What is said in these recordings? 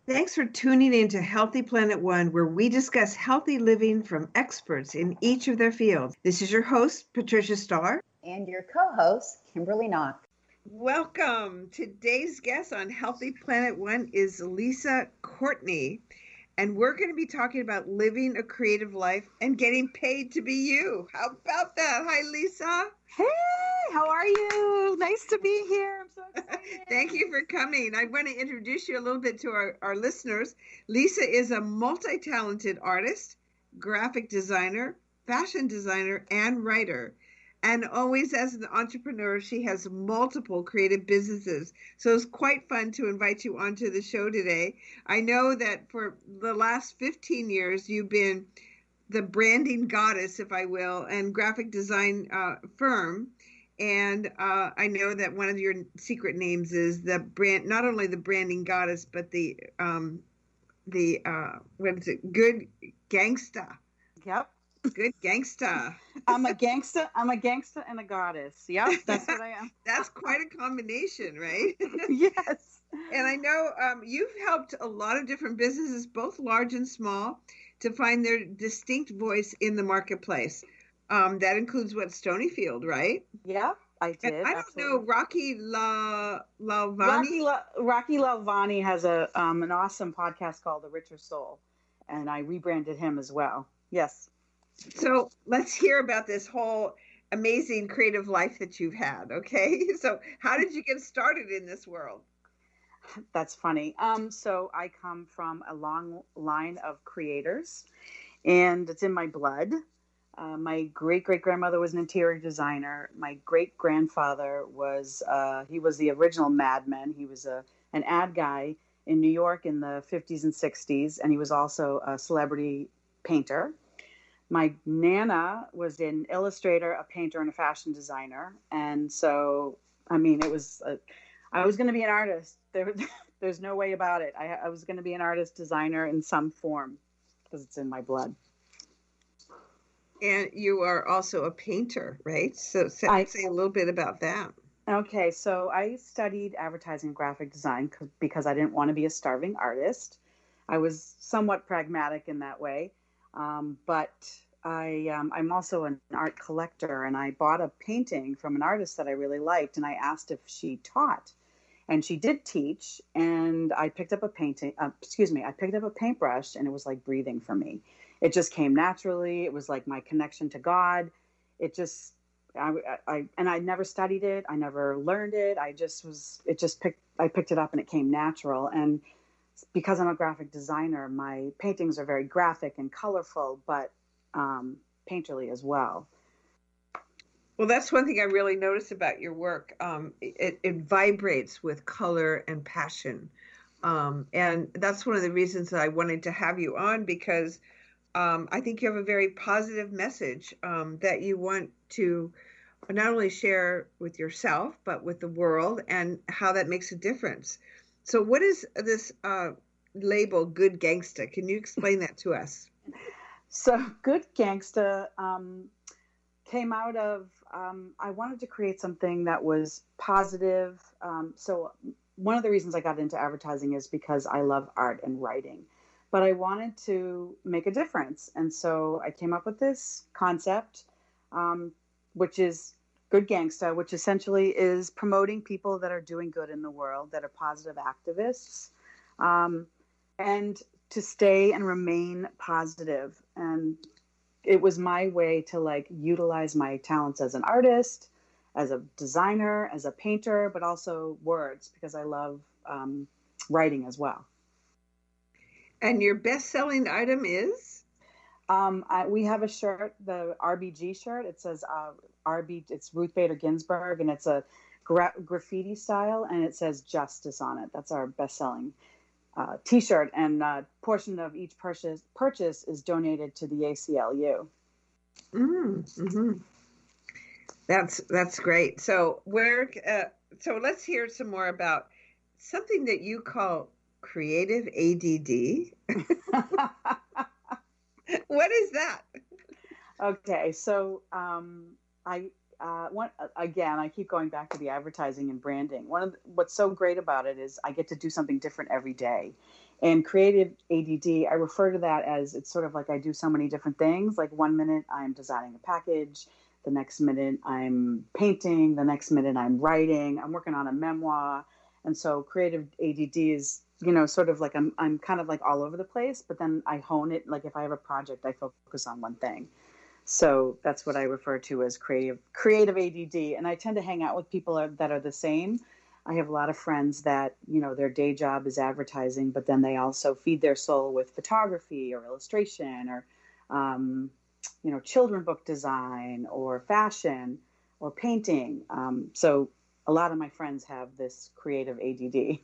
Thanks for tuning in to Healthy Planet One, where we discuss healthy living from experts in each of their fields. This is your host, Patricia Starr. And your co-host, Kimberly Knox. Welcome. Today's guest on Healthy Planet One is Lisa COURTNEY, and we're going to be talking about living a creative life and getting paid to be you. How about that? Hi, Lisa. Hey, how are you? Nice to be here. I'm so excited. Thank you for coming. I want to introduce you a little bit to our listeners. Lisa is a multi-talented artist, graphic designer, fashion designer, and writer. And always as an entrepreneur, she has multiple creative businesses. So it's quite fun to invite you onto the show today. I know that for the last 15 years, you've been the branding goddess, if I will, and graphic design firm. And I know that one of your secret names is the brand, not only the branding goddess, but the what is it? Good Gangsta. Yep. Good Gangsta. I'm a gangsta. I'm a gangsta and a goddess. Yep, that's what I am. That's quite a combination, right? Yes. And I know you've helped a lot of different businesses, both large and small, to find their distinct voice in the marketplace. That includes what, Stonyfield, right? Yep, I did. And I don't know, Rocky Lalvani. Rocky Lalvani has an awesome podcast called The Richer Soul, and I rebranded him as well. Yes. So let's hear about this whole amazing creative life that you've had. Okay. So how did you get started in this world? That's funny. So I come from a long line of creators, and it's in my blood. My great-great-grandmother was an interior designer. My great-grandfather was he was the original Mad Men. He was an ad guy in New York in the 50s and 60s, and he was also a celebrity painter. My Nana was an illustrator, a painter, and a fashion designer. And so, I mean, I was going to be an artist. There's no way about it. I was going to be an artist, designer in some form because it's in my blood. And you are also a painter, right? So say a little bit about that. Okay, so I studied advertising and graphic design because I didn't want to be a starving artist. I was somewhat pragmatic in that way. But I'm also an art collector, and I bought a painting from an artist that I really liked, and I asked if she taught. And she did teach, and I picked up a paintbrush, and it was like breathing for me. It just came naturally. It was like my connection to God. It just, I never studied it. I never learned it. I picked it up and it came natural. And because I'm a graphic designer, my paintings are very graphic and colorful, but painterly as well. Well, that's one thing I really notice about your work. It vibrates with color and passion. And that's one of the reasons that I wanted to have you on, because I think you have a very positive message that you want to not only share with yourself, but with the world, and how that makes a difference. So what is this label, Good Gangsta? Can you explain that to us? So Good Gangsta came out of, I wanted to create something that was positive. So one of the reasons I got into advertising is because I love art and writing, but I wanted to make a difference. And so I came up with this concept, which is Good Gangsta, which essentially is promoting people that are doing good in the world, that are positive activists, and to stay and remain positive. And it was my way to utilize my talents as an artist, as a designer, as a painter, but also words, because I love writing as well. And your best-selling item is? We have a shirt, the RBG shirt. It says it's Ruth Bader Ginsburg, and it's a graffiti style, and it says justice on it. That's our best-selling T-shirt, and a portion of each purchase is donated to the ACLU. Mm-hmm. That's great. So so let's hear some more about something that you call creative ADD. What is that? Okay, so again, I keep going back to the advertising and branding. What's so great about it is I get to do something different every day. And creative ADD, I refer to that as it's sort of like I do so many different things. Like one minute I'm designing a package, the next minute I'm painting, the next minute I'm writing, I'm working on a memoir. And so creative ADD is, sort of like I'm kind of like all over the place, but then I hone it. Like if I have a project, I focus on one thing. So that's what I refer to as creative ADD. And I tend to hang out with people that are the same. I have a lot of friends that, their day job is advertising, but then they also feed their soul with photography or illustration or, children book design or fashion or painting. So a lot of my friends have this creative ADD.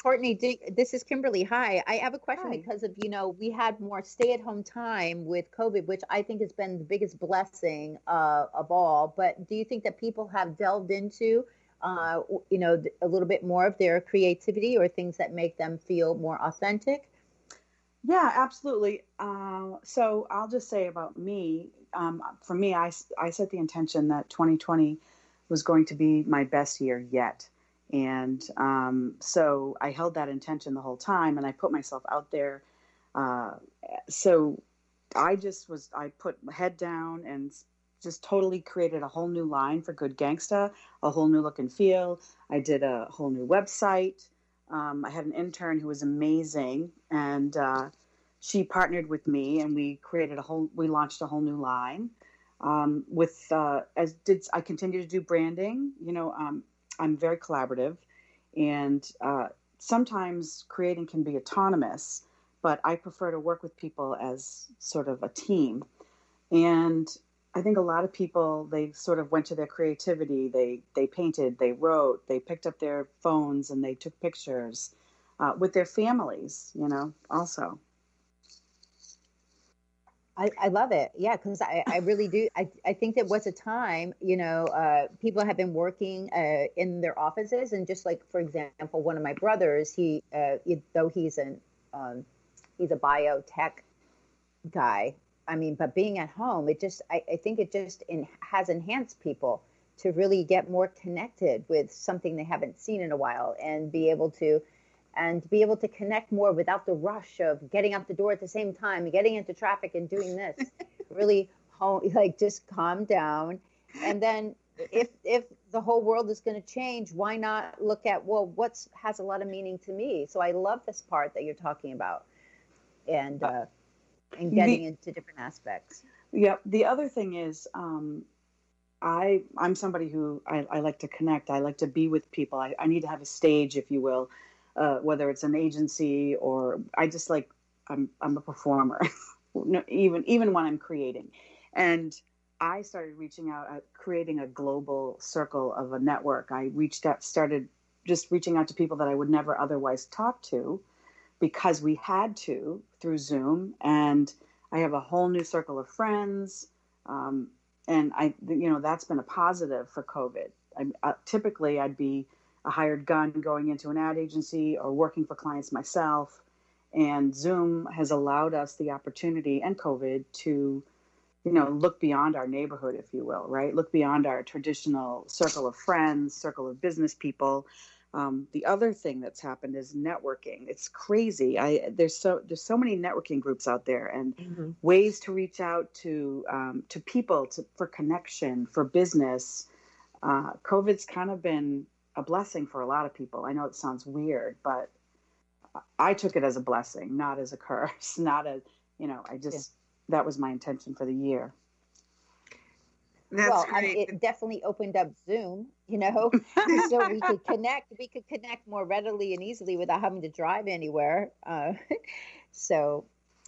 Courtney, this is Kimberly. Hi. I have a question Hi. because of, we had more stay-at-home time with COVID, which I think has been the biggest blessing of all. But do you think that people have delved into, a little bit more of their creativity or things that make them feel more authentic? Yeah, absolutely. So I'll just say about me, for me, I set the intention that 2020 was going to be my best year yet. And so I held that intention the whole time and I put myself out there. So I put my head down and just totally created a whole new line for Good Gangsta, a whole new look and feel. I did a whole new website. I had an intern who was amazing and she partnered with me and we launched a whole new line. I continue to do branding, I'm very collaborative and sometimes creating can be autonomous, but I prefer to work with people as sort of a team. And I think a lot of people, they sort of went to their creativity. They painted, they wrote, they picked up their phones and they took pictures with their families, also. I love it. Yeah, because I really do. I think there was a time, people have been working in their offices. And just like, for example, one of my brothers, though he's a biotech guy, but being at home, I think it just has enhanced people to really get more connected with something they haven't seen in a while and be able to connect more without the rush of getting out the door at the same time, getting into traffic and doing this. Really, just calm down. And then if the whole world is going to change, why not look at, what has a lot of meaning to me? So I love this part that you're talking about and getting into different aspects. Yeah. The other thing is, I'm somebody who I like to connect. I like to be with people. I need to have a stage, if you will. Whether it's an agency or I'm a performer, even when I'm creating. And I started reaching out at creating a global circle of a network. I started just reaching out to people that I would never otherwise talk to because we had to through Zoom. And I have a whole new circle of friends. And that's been a positive for COVID. Typically I'd be a hired gun going into an ad agency or working for clients myself. And Zoom has allowed us the opportunity and COVID to, look beyond our neighborhood, if you will, right? Look beyond our traditional circle of friends, circle of business people. The other thing that's happened is networking. It's crazy. There's so many networking groups out there and ways to reach out to people for connection, for business. COVID's kind of been a blessing for a lot of people. I know it sounds weird, but I took it as a blessing, not as a curse, not as, that was my intention for the year. That's great. It definitely opened up Zoom, so we could connect more readily and easily without having to drive anywhere. So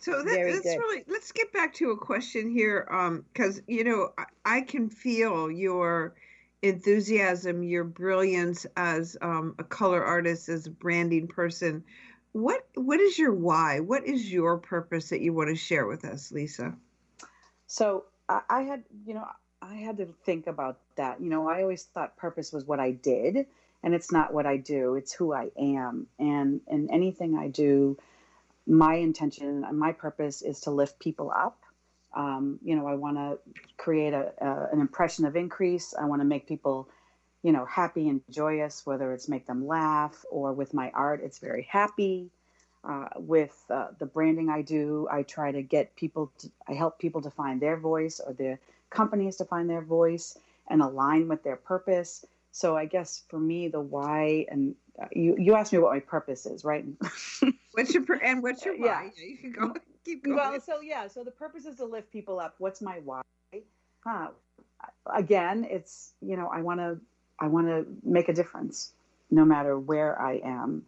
that's really, let's get back to a question here. Cause I can feel your enthusiasm, your brilliance as a color artist, as a branding person. What is your why? What is your purpose that you want to share with us, Lisa? So I had to think about that. I always thought purpose was what I did, and it's not what I do. It's who I am. And in anything I do, my intention and my purpose is to lift people up. I want to create an impression of increase. I want to make people, happy and joyous, whether it's make them laugh, or with my art, it's very happy. With the branding I do, I try to I help people to find their voice, or the companies to find their voice and align with their purpose. So I guess for me, the why, and you asked me what my purpose is, right? What's your why? Yeah, you can go. Keep going. Well, so the purpose is to lift people up. What's my why? Again, it's I want to make a difference, no matter where I am,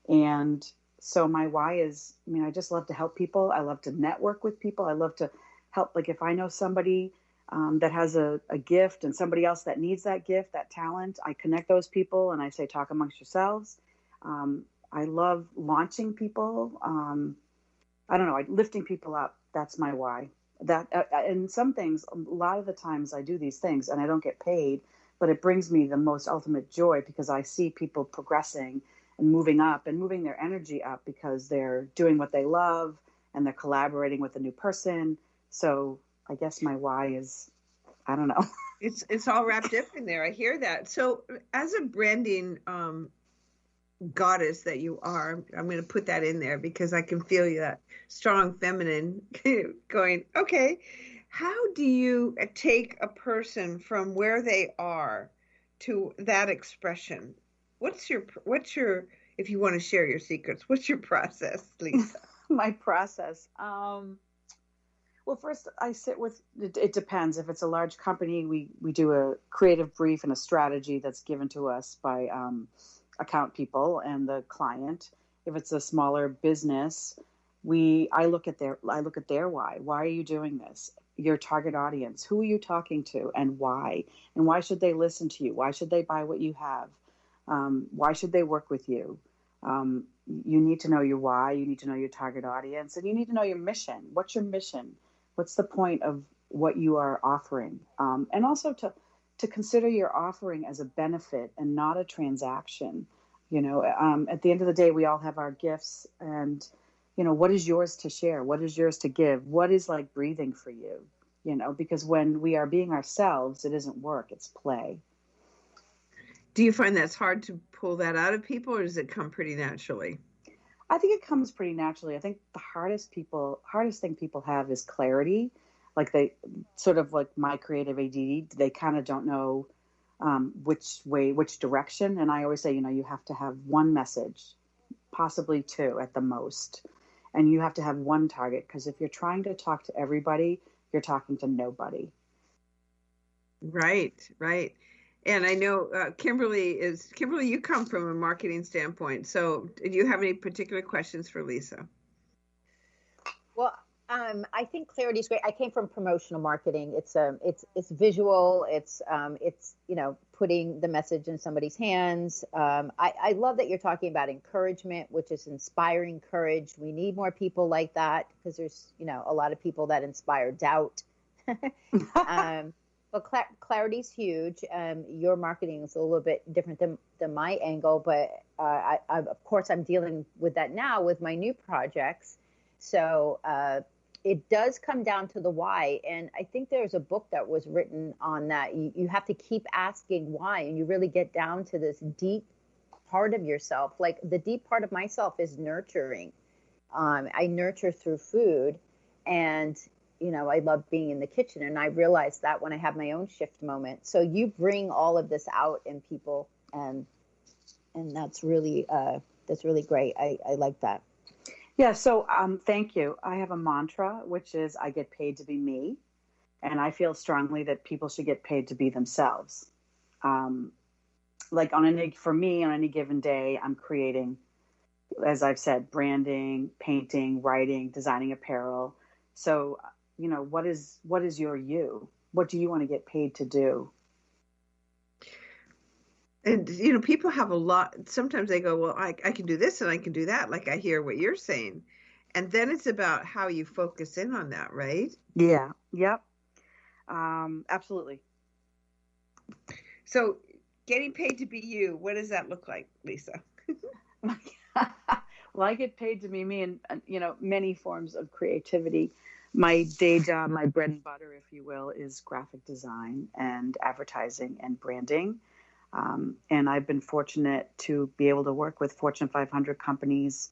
and so my why is, I just love to help people. I love to network with people. I love to help. Like if I know somebody that has a gift and somebody else that needs that gift, that talent, I connect those people and I say, talk amongst yourselves. I love launching people. I don't know, lifting people up. That's my why. That and some things, a lot of the times I do these things and I don't get paid, but it brings me the most ultimate joy because I see people progressing and moving up and moving their energy up because they're doing what they love and they're collaborating with a new person. So I guess my why is, I don't know. It's all wrapped up in there. I hear that. So as a branding goddess that you are, I'm going to put that in there because I can feel that strong feminine going, okay, how do you take a person from where they are to that expression? What's your, if you want to share your secrets, what's your process, Lisa? My process. Well, first I sit with, it depends. If it's a large company, we do a creative brief and a strategy that's given to us by account people and the client. If it's a smaller business, I look at their why. Why are you doing this? Your target audience. Who are you talking to and why? And why should they listen to you? Why should they buy what you have? Why should they work with you? You need to know your why. You need to know your target audience, and you need to know your mission. What's your mission? What's the point of what you are offering? And also to consider your offering as a benefit and not a transaction. At the end of the day, we all have our gifts, and what is yours to share? What is yours to give? What is like breathing for you? Because when we are being ourselves, it isn't work, it's play. Do you find that's hard to pull that out of people, or does it come pretty naturally? I think it comes pretty naturally. I think the hardest thing people have is clarity. Like they sort of like my creative ADD, they kind of don't know which direction. And I always say, you have to have one message, possibly two at the most. And you have to have one target, because if you're trying to talk to everybody, you're talking to nobody. Right. And I know Kimberly, you come from a marketing standpoint. So do you have any particular questions for Lisa? Well, I think clarity is great. I came from promotional marketing. It's visual. It's putting the message in somebody's hands. I love that you're talking about encouragement, which is inspiring courage. We need more people like that because there's a lot of people that inspire doubt. But clarity is huge. Your marketing is a little bit different than my angle, but of course I'm dealing with that now with my new projects. So it does come down to the why. And I think there's a book that was written on that. You have to keep asking why, and you really get down to this deep part of yourself. Like the deep part of myself is nurturing. I nurture through food, and I love being in the kitchen, and I realize that when I have my own shift moment. So you bring all of this out in people, and that's really great. I like that. Yeah. So thank you. I have a mantra, which is I get paid to be me, and I feel strongly that people should get paid to be themselves. Like on any given day, I'm creating, as I've said, branding, painting, writing, designing apparel. So what is your you? What do you want to get paid to do? And, people have a lot. Sometimes they go, well, I can do this and I can do that. Like I hear what you're saying. And then it's about how you focus in on that, right? Yeah. Yep. Absolutely. So getting paid to be you, what does that look like, Lisa? Well, I get paid to be me in, many forms of creativity. My day job, my bread and butter, if you will, is graphic design and advertising and branding. And I've been fortunate to be able to work with Fortune 500 companies